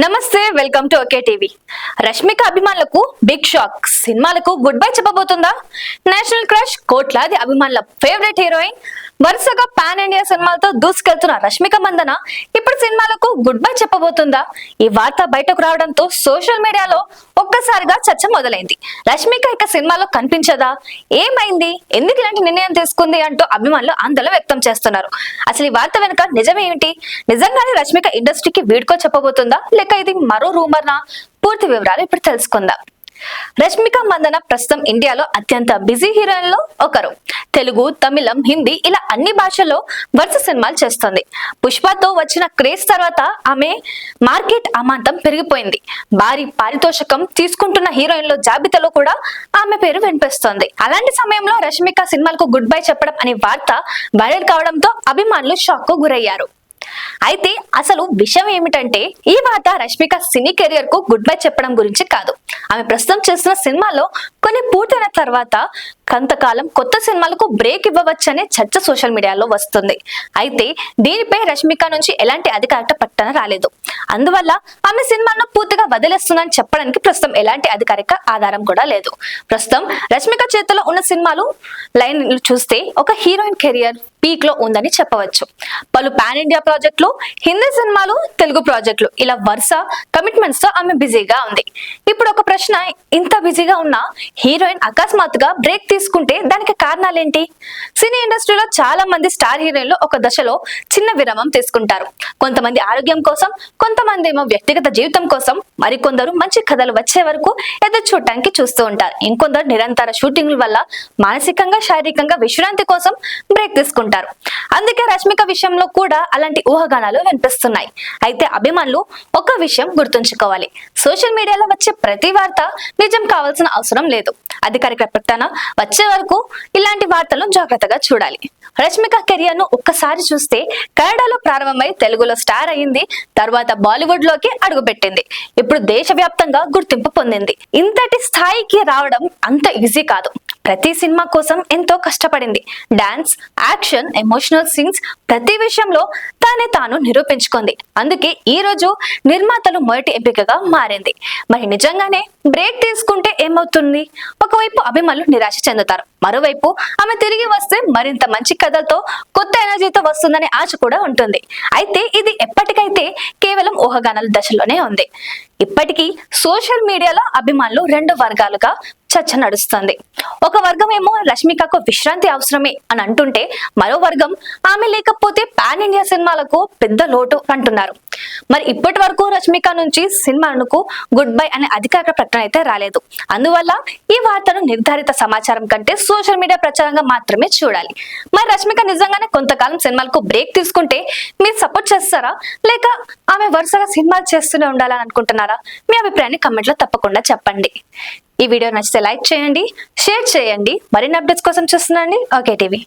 నమస్తే, welcome to okay TV. Rashmika అభిమానులకు big shock. సినిమాలకు గుడ్ బై చెప్పబోతుందా? నేషనల్ క్రష్, కోట్లాది అభిమానుల ఫేవరెట్ హీరోయిన్, వరుసగా పాన్ ఇండియా సినిమాలతో దూసుకెళ్తున్న రష్మిక మందన ఇప్పుడు సినిమాలకు గుడ్ బై చెప్పబోతుందా? ఈ వార్త బయటకు రావడంతో సోషల్ మీడియాలో ఒక్కసారిగా చర్చ మొదలైంది. రష్మిక ఇక సినిమాలో కనిపించదా? ఏమైంది? ఎందుకు ఇలాంటి నిర్ణయం తీసుకుంది అంటూ అభిమానులు ఆందోళన వ్యక్తం చేస్తున్నారు. అసలు ఈ వార్త వెనుక నిజమేమిటి? నిజంగానే రష్మిక ఇండస్ట్రీకి వీడ్కో చెప్పబోతుందా లేక ఇది మరో రూమర్నా? పూర్తి వివరాలు ఇప్పుడు తెలుసుకుందాం. రష్మిక మందన ప్రస్తుతం ఇండియాలో అత్యంత బిజీ హీరోయిన్లో ఒకరు. తెలుగు, తమిళం, హిందీ ఇలా అన్ని భాషల్లో వరుస సినిమాలు చేస్తుంది. పుష్పతో వచ్చిన క్రేజ్ తర్వాత ఆమె మార్కెట్ అమాంతం పెరిగిపోయింది. భారీ పారితోషికం తీసుకుంటున్న హీరోయిన్ల జాబితాలో కూడా ఆమె పేరు వినిపిస్తోంది. అలాంటి సమయంలో రష్మిక సినిమాలకు గుడ్ బై చెప్పడం అనే వార్త వైరల్ కావడంతో అభిమానులు షాక్ కు గురయ్యారు. అయితే అసలు విషయం ఏమిటంటే, ఈ వార్త రష్మిక సినీ కెరియర్ కు గుడ్ బై చెప్పడం గురించి కాదు. ఆమె ప్రస్తుతం చేస్తున్న సినిమాలో కొన్ని పూర్తయిన తర్వాత కొంతకాలం కొత్త సినిమాలకు బ్రేక్ ఇవ్వవచ్చనే చర్చ సోషల్ మీడియాలో వస్తుంది. అయితే దీనిపై రష్మిక నుంచి ఎలాంటి అధికారిక ప్రకటన రాలేదు. అందువల్ల ఆమె సినిమాను పూర్తిగా వదిలేస్తుందని చెప్పడానికి ప్రస్తుతం ఎలాంటి అధికారిక ఆధారం కూడా లేదు. ప్రస్తుతం రష్మిక చేతిలో ఉన్న సినిమాలు లైన్ చూస్తే ఒక హీరోయిన్ కెరియర్ పీక్ లో ఉందని చెప్పవచ్చు. పలు పాన్ ఇండియా ప్రాజెక్టులు, హిందీ సినిమాలు, తెలుగు ప్రాజెక్టులు ఇలా వరుస కమిట్మెంట్స్ తో ఆమె బిజీగా ఉంది. ఇప్పుడు ఒక ప్రశ్న, ఇంత బిజీగా ఉన్న హీరోయిన్ అకస్మాత్తుగా బ్రేక్ తీసుకుంటే దానికి కారణాలేంటి? సినీ ఇండస్ట్రీలో చాలా మంది స్టార్ హీరోయిన్లు ఒక దశలో చిన్న విరామం తీసుకుంటారు. కొంతమంది ఆరోగ్యం కోసం, కొంతమంది ఏమో వ్యక్తిగత జీవితం కోసం, మరికొందరు మంచి కథలు వచ్చే వరకు ఎదురు చూడటానికి చూస్తూ ఉంటారు. ఇంకొందరు నిరంతర షూటింగ్ల వల్ల మానసికంగా, శారీరకంగా విశ్రాంతి కోసం బ్రేక్ తీసుకుంటారు. అందుకే రష్మిక విషయంలో కూడా అలాంటి ఊహాగానాలు వినిపిస్తున్నాయి. అయితే అభిమానులు ఒక విషయం గుర్తుంచుకోవాలి, సోషల్ మీడియాలో వచ్చే ప్రతి వార్త నిజం కావాల్సిన అవసరం లేదు. అధికారిక ప్రకటన వచ్చే వరకు ఇలాంటి వార్తలను జాగ్రత్తగా చూడాలి. రష్మిక కెరియర్ ను ఒక్కసారి చూస్తే కన్నడలో ప్రారంభమై తెలుగులో స్టార్ అయింది. తర్వాత బాలీవుడ్ లోకి అడుగుపెట్టింది. ఇప్పుడు దేశవ్యాప్తంగా గుర్తింపు పొందింది. ఇంతటి స్థాయికి రావడం అంత ఈజీ కాదు. ప్రతి సినిమా కోసం ఎంతో కష్టపడింది. డాన్స్, యాక్షన్, ఎమోషనల్ సీన్స్ ప్రతి విషయంలో తాను నిరూపించుకుంది. అందుకే ఈ రోజు నిర్మాతలు మొదటి ఎంపికగా మారింది. మరి నిజంగానే బ్రేక్ తీసుకుంటే ఏమవుతుంది? ఒకవైపు అభిమానులు నిరాశ చెందుతారు, మరోవైపు ఆమె తిరిగి వస్తే మరింత మంచి కథలతో, కొత్త ఎనర్జీతో వస్తుందనే ఆశ కూడా ఉంటుంది. అయితే ఇది ఎప్పటికైతే కేవలం ఊహాగానాల దశలోనే ఉంది. ఇప్పటికీ సోషల్ మీడియాలో అభిమానులు రెండు వర్గాలుగా చర్చ నడుస్తుంది. ఒక వర్గం ఏమో రష్మికకు విశ్రాంతి అవసరమే అని అంటుంటే, మరో వర్గం ఆమె లేకపోతే పాన్ ఇండియా సినిమాలకు పెద్ద లోటు అంటున్నారు. మరి ఇప్పటి వరకు రష్మిక నుంచి సినిమాలకు గుడ్ బై అనే అధికారిక ప్రకటన అయితే రాలేదు. అందువల్ల ఈ వార్తను నిర్ధారిత సమాచారం కంటే సోషల్ మీడియా ప్రచారంగా మాత్రమే చూడాలి. మరి రష్మిక నిజంగానే కొంతకాలం సినిమాలకు బ్రేక్ తీసుకుంటే మీరు సపోర్ట్ చేస్తారా, లేక ఆమె వరుసగా సినిమాలు చేస్తూనే ఉండాలని అనుకుంటున్నారా? మీ అభిప్రాయాన్ని కమెంట్ లో తప్పకుండా చెప్పండి. ఈ వీడియో నచ్చితే లైక్ చేయండి, షేర్ చేయండి. మరిన్ని అప్డేట్స్ కోసం చూస్తున్నాండి ఓకే టీవీ.